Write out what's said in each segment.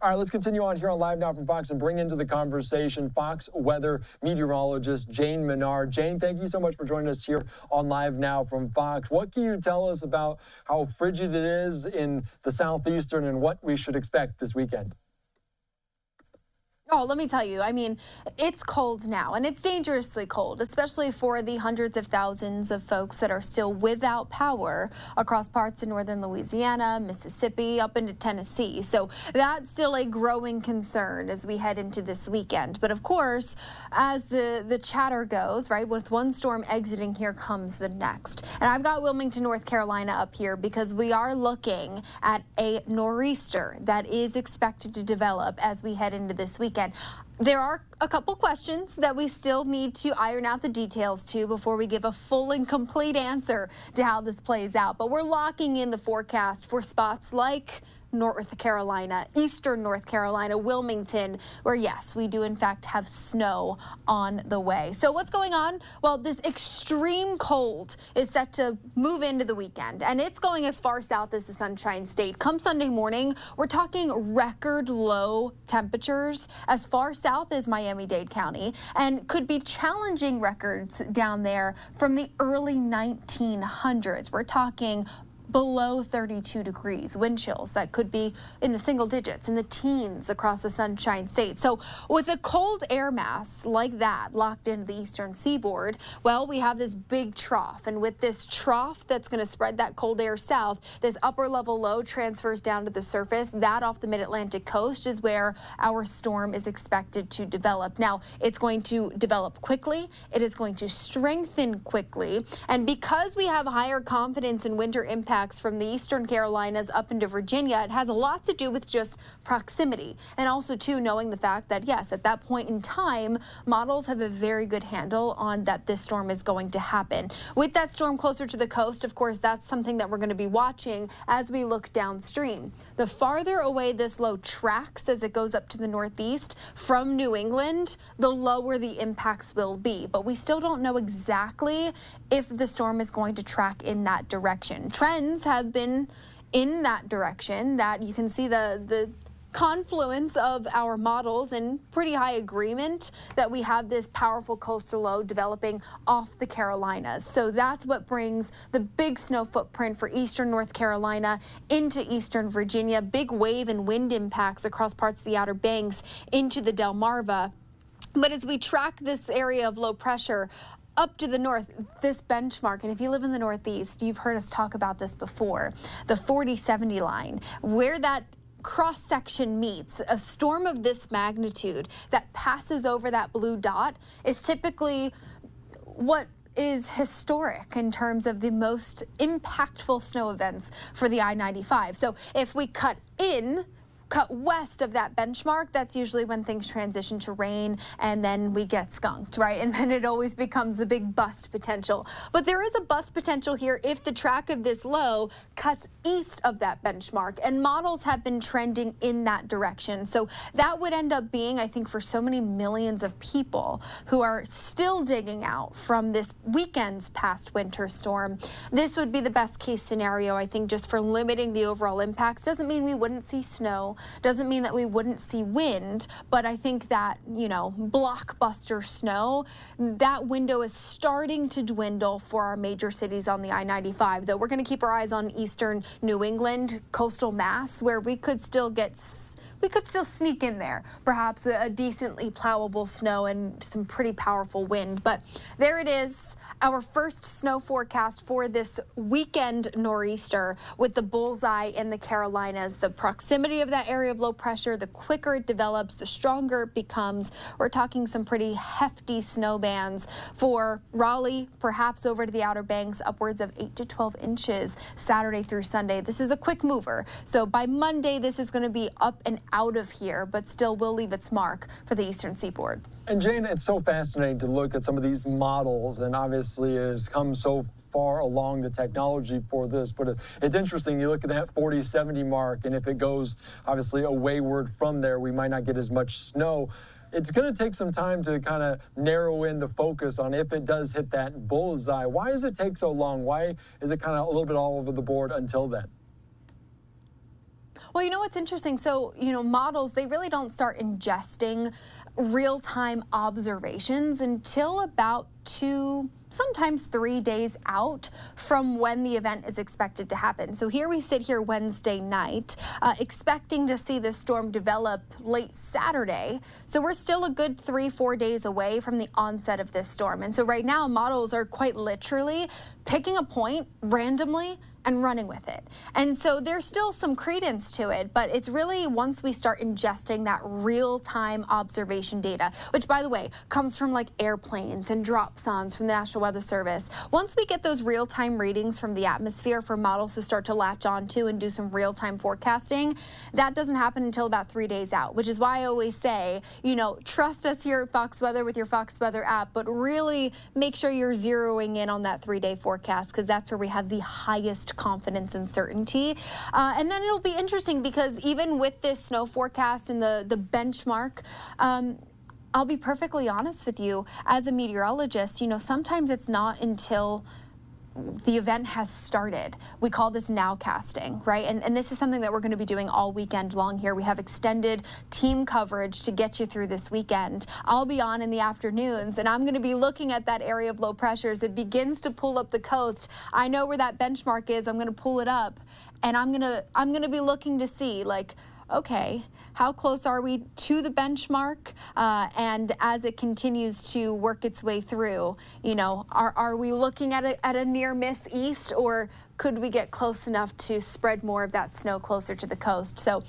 All right, let's continue on here on Live Now from Fox and bring into the conversation Fox weather meteorologist Jane Minar. Jane, thank you so much for joining us here on Live Now from Fox. What can you tell us about how frigid it is in the southeastern and what we should expect this weekend? Oh, let me tell you, I mean, it's cold now, and it's dangerously cold, especially for the hundreds of thousands of folks that are still without power across parts of northern Louisiana, Mississippi, up into Tennessee. So that's still a growing concern as we head into this weekend. But of course, as the chatter goes, right, with one storm exiting, here comes the next. And I've got Wilmington, North Carolina up here because we are looking at a nor'easter that is expected to develop as we head into this weekend. There are a couple questions that we still need to iron out the details to before we give a full and complete answer to how this plays out. But we're locking in the forecast for spots like North Carolina, eastern North Carolina, Wilmington, where yes, we do in fact have snow on the way. So what's going on? Well, this extreme cold is set to move into the weekend, and it's going as far south as the Sunshine State. Come Sunday morning, we're talking record low temperatures as far south as Miami-Dade County, and could be challenging records down there from the early 1900s. We're talking below 32 degrees, wind chills that could be in the single digits, in the teens across the Sunshine State. So with a cold air mass like that locked into the eastern seaboard, well, we have this big trough. And with this trough that's going to spread that cold air south, this upper level low transfers down to the surface. That off the mid-Atlantic coast is where our storm is expected to develop. Now, it's going to develop quickly. It is going to strengthen quickly. And because we have higher confidence in winter impacts from the eastern Carolinas up into Virginia, it has a lot to do with just proximity, and also too knowing the fact that yes, at that point in time, models have a very good handle on that this storm is going to happen. With that storm closer to the coast, of course, that's something that we're going to be watching as we look downstream. The farther away this low tracks as it goes up to the northeast from New England, the lower the impacts will be. But we still don't know exactly if the storm is going to track in that direction. Trends have been in that direction, that you can see the confluence of our models in pretty high agreement that we have this powerful coastal low developing off the Carolinas. So that's what brings the big snow footprint for eastern North Carolina into eastern Virginia, big wave and wind impacts across parts of the Outer Banks into the Delmarva. But as we track this area of low pressure up to the north, this benchmark, and if you live in the Northeast, you've heard us talk about this before, the 40-70 line, where that cross-section meets, a storm of this magnitude that passes over that blue dot is typically what is historic in terms of the most impactful snow events for the I-95. So if we cut west of that benchmark, that's usually when things transition to rain and then we get skunked, right? And then it always becomes the big bust potential. But there is a bust potential here if the track of this low cuts east of that benchmark, and models have been trending in that direction. So that would end up being, I think, for so many millions of people who are still digging out from this weekend's past winter storm, this would be the best case scenario, I think, just for limiting the overall impacts. Doesn't mean we wouldn't see snow, doesn't mean that we wouldn't see wind, but I think that, you know, blockbuster snow, that window is starting to dwindle for our major cities on the I-95, though we're going to keep our eyes on eastern New England, coastal Mass, where we could still sneak in there, perhaps a decently plowable snow and some pretty powerful wind. But there it is, our first snow forecast for this weekend nor'easter with the bullseye in the Carolinas. The proximity of that area of low pressure, the quicker it develops, the stronger it becomes. We're talking some pretty hefty snow bands for Raleigh, perhaps over to the Outer Banks, upwards of 8 to 12 inches Saturday through Sunday. This is a quick mover. So by Monday, this is going to be up and out of here, but still will leave its mark for the eastern seaboard. And Jane, it's so fascinating to look at some of these models, and obviously it has come so far along the technology for this, but it's interesting. You look at that 40-70 mark, and if it goes obviously a wayward from there, we might not get as much snow. It's going to take some time to kind of narrow in the focus on if it does hit that bullseye. Why does it take so long? Why is it kind of a little bit all over the board until then? Well, you know what's interesting? So, models, they really don't start ingesting real-time observations until about 2, sometimes 3 days out from when the event is expected to happen. So here we sit here Wednesday night, expecting to see this storm develop late Saturday. So we're still a good 3-4 days away from the onset of this storm. And so right now, models are quite literally picking a point randomly and running with it. And so there's still some credence to it, but it's really once we start ingesting that real-time observation data, which, by the way, comes from like airplanes and dropsondes from the National Weather Service. Once we get those real-time readings from the atmosphere for models to start to latch onto and do some real-time forecasting, that doesn't happen until about 3 days out, which is why I always say, trust us here at Fox Weather with your Fox Weather app, but really make sure you're zeroing in on that 3-day forecast, because that's where we have the highest confidence and certainty. And then it'll be interesting because even with this snow forecast and the benchmark, I'll be perfectly honest with you, as a meteorologist, sometimes it's not until the event has started. We call this nowcasting, right? And this is something that we're going to be doing all weekend long here. We have extended team coverage to get you through this weekend. I'll be on in the afternoons, and I'm going to be looking at that area of low pressures. It begins to pull up the coast. I know where that benchmark is. I'm going to pull it up, and I'm going to be looking to see, like, okay, how close are we to the benchmark? And as it continues to work its way through, are we looking at a near miss east, or could we get close enough to spread more of that snow closer to the coast? So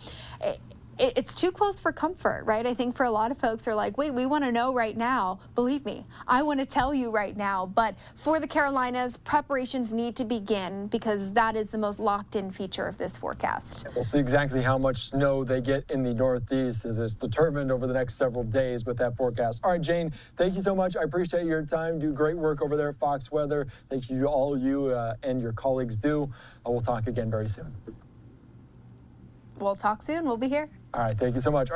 it's too close for comfort, right? I think for a lot of folks are like, wait, we want to know right now. Believe me, I want to tell you right now. But for the Carolinas, preparations need to begin because that is the most locked in feature of this forecast. We'll see exactly how much snow they get in the Northeast as it's determined over the next several days with that forecast. All right, Jane, thank you so much. I appreciate your time. Do great work over there at Fox Weather. Thank you to all you and your colleagues do. We'll talk again very soon. We'll talk soon. We'll be here. All right, thank you so much.